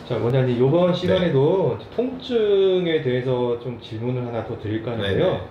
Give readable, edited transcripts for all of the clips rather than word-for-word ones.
자, 원장님, 이번 네. 시간에도 통증에 대해서 좀 질문을 하나 더 드릴까 하는데요. 네네.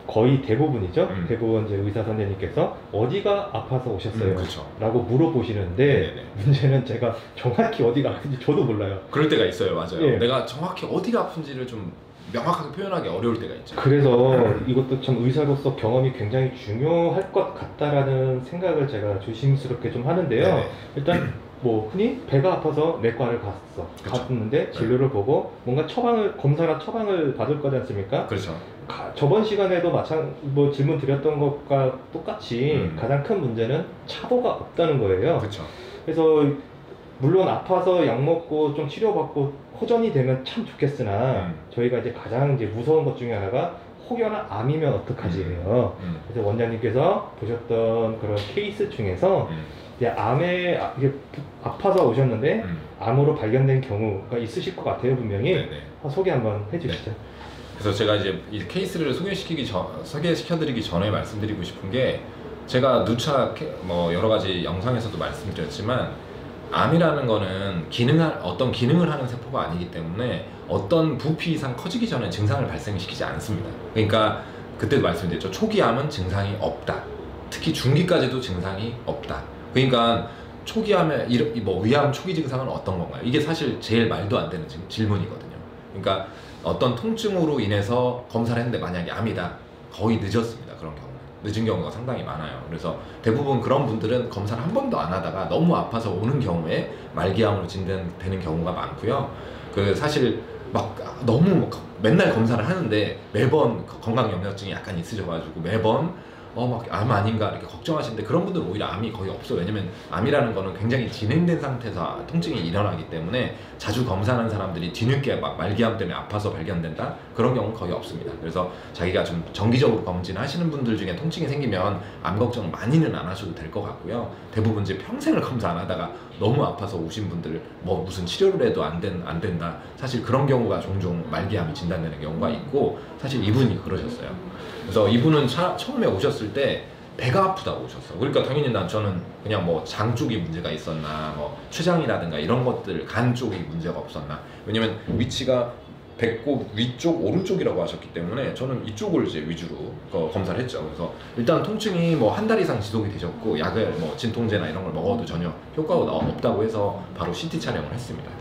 거의 대부분이죠. 음. 대부분 이제 의사 선생님께서 어디가 아파서 오셨어요? 그쵸. 라고 물어보시는데, 네네네. 문제는 제가 정확히 어디가 아픈지 저도 몰라요. 그럴 때가 있어요. 맞아요. 예. 내가 정확히 어디가 아픈지를 좀 명확하게 표현하기 어려울 때가 있죠. 그래서 이것도 참 의사로서 경험이 굉장히 중요할 것 같다라는 생각을 제가 조심스럽게 좀 하는데요. 네네. 일단 뭐 흔히 배가 아파서 내과를 갔어. 그쵸. 갔는데 진료를 보고 뭔가 검사나 처방을 받을 거지 않습니까? 그렇죠. 저번 시간에도 뭐 질문 드렸던 것과 똑같이 가장 큰 문제는 차도가 없다는 거예요. 그렇죠. 그래서 물론 아파서 약 먹고 좀 치료받고 호전이 되면 참 좋겠으나 저희가 이제 가장 이제 무서운 것 중에 하나가 혹여나 암이면 어떡하지예요. 그래서 원장님께서 보셨던 그런 케이스 중에서 이제 이게 아파서 오셨는데 암으로 발견된 경우가 있으실 것 같아요, 분명히. 네네. 소개 한번 해주시죠. 네. 그래서 제가 이제 이 케이스를 소개시켜드리기 전에 말씀드리고 싶은 게, 제가 누차 뭐 여러 가지 영상에서도 말씀드렸지만, 암이라는 거는 어떤 기능을 하는 세포가 아니기 때문에 어떤 부피 이상 커지기 전에 증상을 발생시키지 않습니다. 그러니까 그때도 말씀드렸죠. 초기암은 증상이 없다. 특히 중기까지도 증상이 없다. 그러니까 초기암에 뭐 위암 초기 증상은 어떤 건가요? 이게 사실 제일 말도 안 되는 질문이거든요. 그러니까 어떤 통증으로 인해서 검사를 했는데 만약에 암이다, 거의 늦었습니다. 그런 경우는 늦은 경우가 상당히 많아요. 그래서 대부분 그런 분들은 검사를 한 번도 안 하다가 너무 아파서 오는 경우에 말기암으로 진단되는 경우가 많고요. 사실 막 너무 맨날 검사를 하는데 매번 건강 염려증이 약간 있으셔가지고 매번 막 암 아닌가 이렇게 걱정하시는데, 그런 분들은 오히려 암이 거의 없어요. 왜냐면 암이라는 거는 굉장히 진행된 상태에서 통증이 일어나기 때문에 자주 검사하는 사람들이 뒤늦게 막 말기암 때문에 아파서 발견된다, 그런 경우는 거의 없습니다. 그래서 자기가 좀 정기적으로 검진하시는 분들 중에 통증이 생기면 암 걱정 많이는 안 하셔도 될 것 같고요. 대부분 이제 평생을 검사 안 하다가 너무 아파서 오신 분들 뭐 무슨 치료를 해도 안 된다, 사실 그런 경우가 종종 말기암이 진단되는 경우가 있고, 사실 이분이 그러셨어요. 그래서 이분은 처음에 오셨을 때 배가 아프다고 오셨어요. 그러니까 당연히 저는 그냥 뭐 장 쪽이 문제가 있었나, 뭐 췌장이라든가 이런 것들, 간 쪽이 문제가 없었나, 왜냐면 위치가 배꼽 위쪽 오른쪽이라고 하셨기 때문에 저는 이쪽을 이제 위주로 검사를 했죠. 그래서 일단 통증이 뭐 한 달 이상 지속이 되셨고, 약을 뭐 진통제나 이런 걸 먹어도 전혀 효과가 없다고 해서 바로 CT 촬영을 했습니다.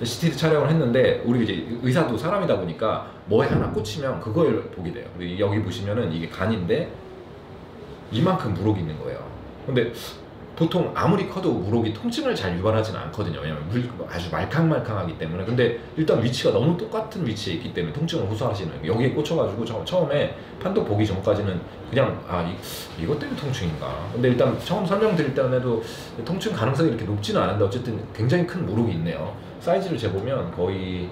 CT 촬영을 했는데, 우리 이제 의사도 사람이다 보니까 뭐에 하나 꽂히면 그걸 보게 돼요. 여기 보시면은 이게 간인데 이만큼 물혹이 있는 거예요. 근데 보통 아무리 커도 물혹이 통증을 잘 유발하지는 않거든요. 왜냐면 아주 말캉말캉하기 때문에. 근데 일단 위치가 너무 똑같은 위치에 있기 때문에 통증을 호소하시는, 여기에 꽂혀가지고 처음에 판독 보기 전까지는 그냥 이것 때문에 통증인가. 근데 일단 처음 설명드릴 때에도 통증 가능성이 이렇게 높지는 않은데 어쨌든 굉장히 큰 물혹이 있네요. 사이즈를 재보면 거의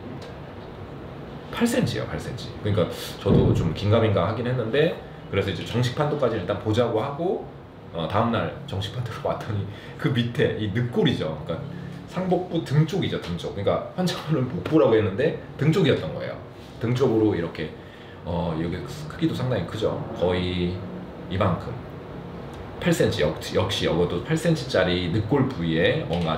8cm예요, 8cm. 그러니까 저도 좀 긴가민가 하긴 했는데, 그래서 이제 정식 판독까지 일단 보자고 하고, 다음날 정식 판독을 왔더니 그 밑에 이 늑골이죠. 그러니까 상복부 등 쪽이죠, 등 쪽. 그러니까 환자분은 복부라고 했는데 등 쪽이었던 거예요. 등 쪽으로 이렇게 여기 크기도 상당히 크죠. 거의 이만큼. 8cm, 역시 여기도 8cm짜리 늑골 부위에 뭔가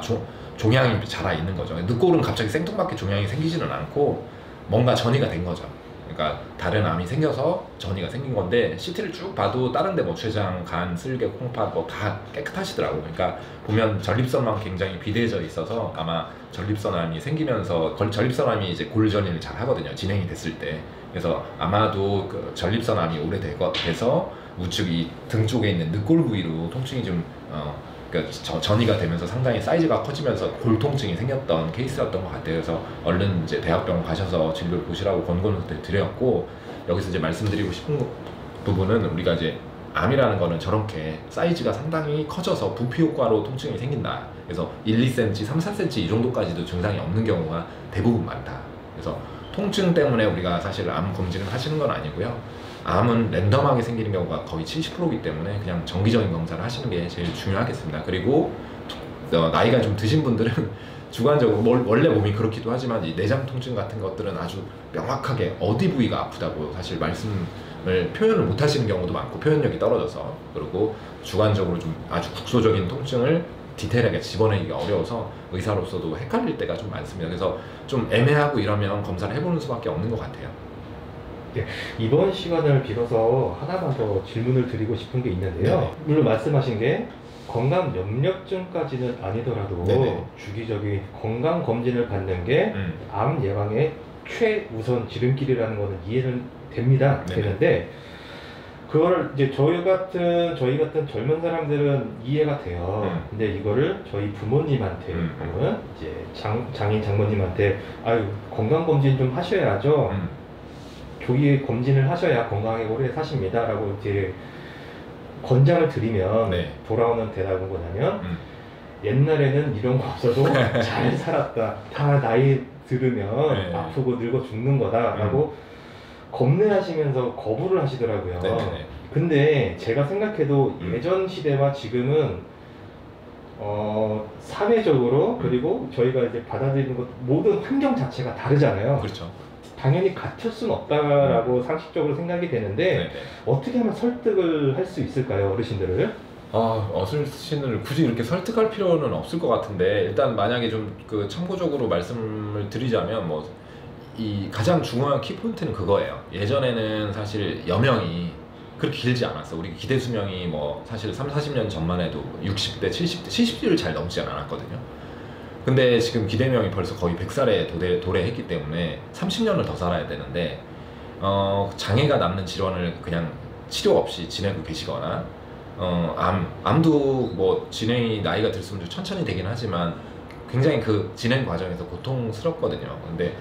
종양이 자라 있는 거죠. 늑골은 갑자기 생뚱맞게 종양이 생기지는 않고 뭔가 전이가 된 거죠. 그러니까 다른 암이 생겨서 전이가 생긴 건데, CT를 쭉 봐도 다른데 뭐 췌장, 간, 쓸개, 콩팥 뭐 다 깨끗하시더라고. 그러니까 보면 전립선만 굉장히 비대해져 있어서 아마 전립선암이 생기면서, 전립선암이 이제 골전이를 잘 하거든요, 진행이 됐을 때. 그래서 아마도 그 전립선암이 오래돼서 우측 이 등 쪽에 있는 늑골 부위로 통증이 좀 그러니까 전이가 되면서 상당히 사이즈가 커지면서 골통증이 생겼던 케이스였던 것 같아요. 그래서 얼른 이제 대학병원 가셔서 진료를 보시라고 권고를 드렸고, 여기서 이제 말씀드리고 싶은 부분은, 우리가 이제 암이라는 거는 저렇게 사이즈가 상당히 커져서 부피 효과로 통증이 생긴다. 그래서 1, 2cm, 3, 4cm 이 정도까지도 증상이 없는 경우가 대부분 많다. 그래서 통증 때문에 우리가 사실 암 검진을 하시는 건 아니고요. 암은 랜덤하게 생기는 경우가 거의 70%이기 때문에 그냥 정기적인 검사를 하시는 게 제일 중요하겠습니다. 그리고 나이가 좀 드신 분들은 주관적으로 원래 몸이 그렇기도 하지만 이 내장 통증 같은 것들은 아주 명확하게 어디 부위가 아프다고 사실 말씀을 표현을 못 하시는 경우도 많고, 표현력이 떨어져서. 그리고 주관적으로 좀 아주 국소적인 통증을 디테일하게 집어내기가 어려워서 의사로서도 헷갈릴 때가 좀 많습니다. 그래서 좀 애매하고 이러면 검사를 해보는 수밖에 없는 것 같아요. 네, 이번 시간을 빌어서 하나만 더 질문을 드리고 싶은 게 있는데요. 네네. 물론 말씀하신 게 건강 염려증까지는 아니더라도 네네. 주기적인 건강 검진을 받는 게 암 예방의 최우선 지름길이라는 거는 이해는 됩니다. 네네. 되는데 그걸 이제 저희 같은 젊은 사람들은 이해가 돼요. 근데 이거를 저희 부모님한테 혹은 이제 장인 장모님한테 아유 건강 검진 좀 하셔야죠. 조기 검진을 하셔야 건강하게 오래 사십니다라고 이제 권장을 드리면 네. 돌아오는 대답은 뭐냐면 옛날에는 이런 거 없어도 잘 살았다. 다 나이 들으면 네. 아프고 늙어 죽는 거다라고 겁내하시면서 거부를 하시더라고요. 네네네. 근데 제가 생각해도 예전 시대와 지금은 사회적으로 그리고 저희가 이제 받아들이는 것 모든 환경 자체가 다르잖아요. 그렇죠. 당연히 같을 수는 없다라고 상식적으로 생각이 되는데 네네. 어떻게 하면 설득을 할 수 있을까요, 어르신들을? 어르신을 굳이 이렇게 설득할 필요는 없을 것 같은데 일단 만약에 좀 그 참고적으로 말씀을 드리자면 뭐 이 가장 중요한 키포인트는 그거예요. 예전에는 사실 여명이 그렇게 길지 않았어. 우리 기대 수명이 뭐 사실 30-40년 전만 해도 60대, 70대, 70대를 잘 넘지 않았거든요. 근데 지금 기대명이 벌써 거의 100살에 도래했기 때문에 30년을 더 살아야 되는데 장애가 남는 질환을 그냥 치료 없이 지내고 계시거나 암도 뭐 진행이 나이가 들수록 천천히 되긴 하지만 굉장히 그 진행 과정에서 고통스럽거든요. 근데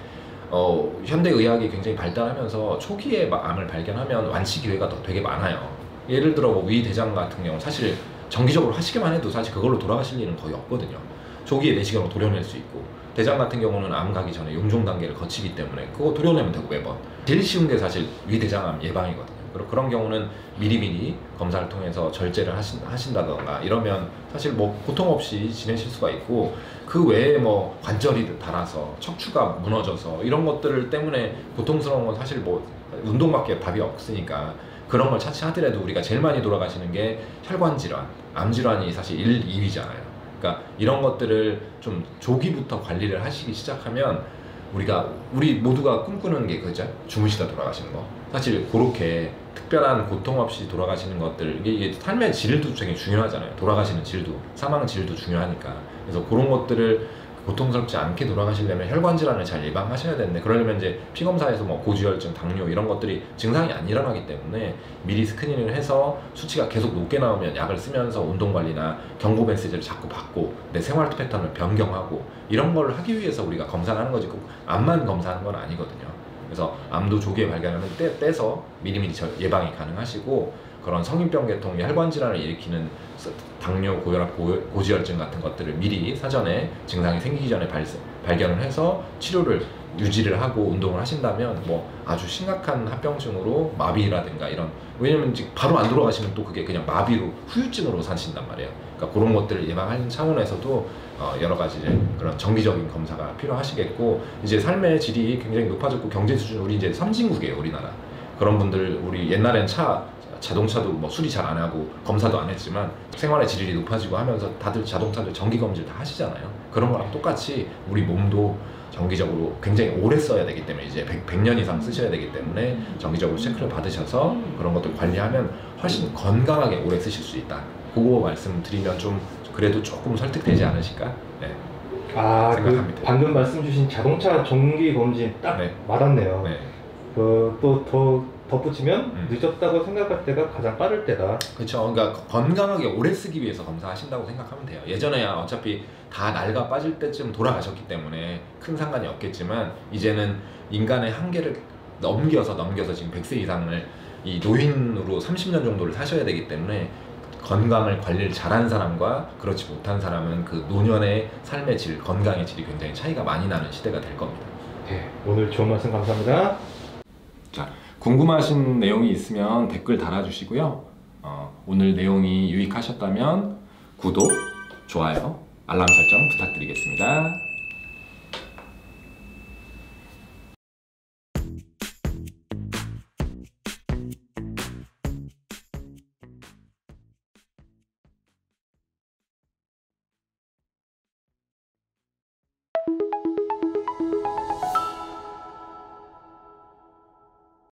현대의학이 굉장히 발달하면서 초기에 암을 발견하면 완치 기회가 더 되게 많아요. 예를 들어 뭐 위대장 같은 경우 사실 정기적으로 하시기만 해도 사실 그걸로 돌아가실 일은 거의 없거든요. 조기에 내시경으로 도려낼 수 있고 대장 같은 경우는 암 가기 전에 용종 단계를 거치기 때문에 그거 도려내면 되고 매번 제일 쉬운 게 사실 위대장암 예방이거든요. 그리고 그런 경우는 미리미리 검사를 통해서 절제를 하신다던가 이러면 사실 뭐 고통 없이 지내실 수가 있고 그 외에 뭐 관절이 닳아서 척추가 무너져서 이런 것들 때문에 고통스러운 건 사실 뭐 운동밖에 답이 없으니까 그런 걸 차치하더라도 우리가 제일 많이 돌아가시는 게 혈관 질환, 암 질환이 사실 1, 2위잖아요. 그러니까 이런 것들을 좀 조기부터 관리를 하시기 시작하면 우리 모두가 꿈꾸는 게 그죠? 주무시다 돌아가시는 거. 사실 그렇게 특별한 고통 없이 돌아가시는 것들 이게 삶의 질도 되게 중요하잖아요. 돌아가시는 질도, 사망 질도 중요하니까. 그래서 그런 것들을 고통스럽지 않게 돌아가시려면 혈관 질환을 잘 예방하셔야 되는데 그러려면 이제 피검사에서 뭐 고지혈증, 당뇨 이런 것들이 증상이 안 일어나기 때문에 미리 스크린을 해서 수치가 계속 높게 나오면 약을 쓰면서 운동 관리나 경고 메시지를 자꾸 받고 내 생활 패턴을 변경하고 이런 걸 하기 위해서 우리가 검사를 하는 거지 꼭 암만 검사하는 건 아니거든요. 그래서 암도 조기에 발견하면 떼서 미리미리 예방이 가능하시고 그런 성인병 계통, 혈관 질환을 일으키는 당뇨, 고혈압, 고지혈증 같은 것들을 미리 사전에 증상이 생기기 전에 발견을 해서 치료를 유지를 하고 운동을 하신다면 뭐 아주 심각한 합병증으로 마비라든가 이런 왜냐면 바로 안 돌아가시면 또 그게 그냥 마비로 후유증으로 사신단 말이에요. 그러니까 그런 것들을 예방하는 차원에서도 여러 가지 이제 그런 정기적인 검사가 필요하시겠고 이제 삶의 질이 굉장히 높아졌고 경제 수준 우리 이제 선진국이에요 우리나라. 그런 분들 우리 옛날엔 자동차도 뭐 수리 잘 안 하고 검사도 안 했지만 생활의 질이 높아지고 하면서 다들 자동차들 정기 검진 다 하시잖아요. 그런 거랑 똑같이 우리 몸도 정기적으로 굉장히 오래 써야 되기 때문에 이제 100년 이상 쓰셔야 되기 때문에 정기적으로 체크를 받으셔서 그런 것들 관리하면 훨씬 건강하게 오래 쓰실 수 있다. 그거 말씀드리면 좀 그래도 조금 설득되지 않으실까? 네. 생각합니다. 방금 말씀 주신 자동차 정기 검진 딱 네. 와닿네요. 네. 또 더 덧붙이면 늦었다고 생각할 때가 가장 빠를 때다. 그렇죠. 그러니까 건강하게 오래 쓰기 위해서 검사하신다고 생각하면 돼요. 예전에야 어차피 다 낡아 빠질 때쯤 돌아가셨기 때문에 큰 상관이 없겠지만 이제는 인간의 한계를 넘겨서 지금 100세 이상을 이 노인으로 30년 정도를 사셔야 되기 때문에 건강을 관리를 잘한 사람과 그렇지 못한 사람은 그 노년의 삶의 질, 건강의 질이 굉장히 차이가 많이 나는 시대가 될 겁니다. 네, 오늘 좋은 말씀 감사합니다. 자, 궁금하신 내용이 있으면 댓글 달아주시고요. 오늘 내용이 유익하셨다면 구독, 좋아요, 알람 설정 부탁드리겠습니다.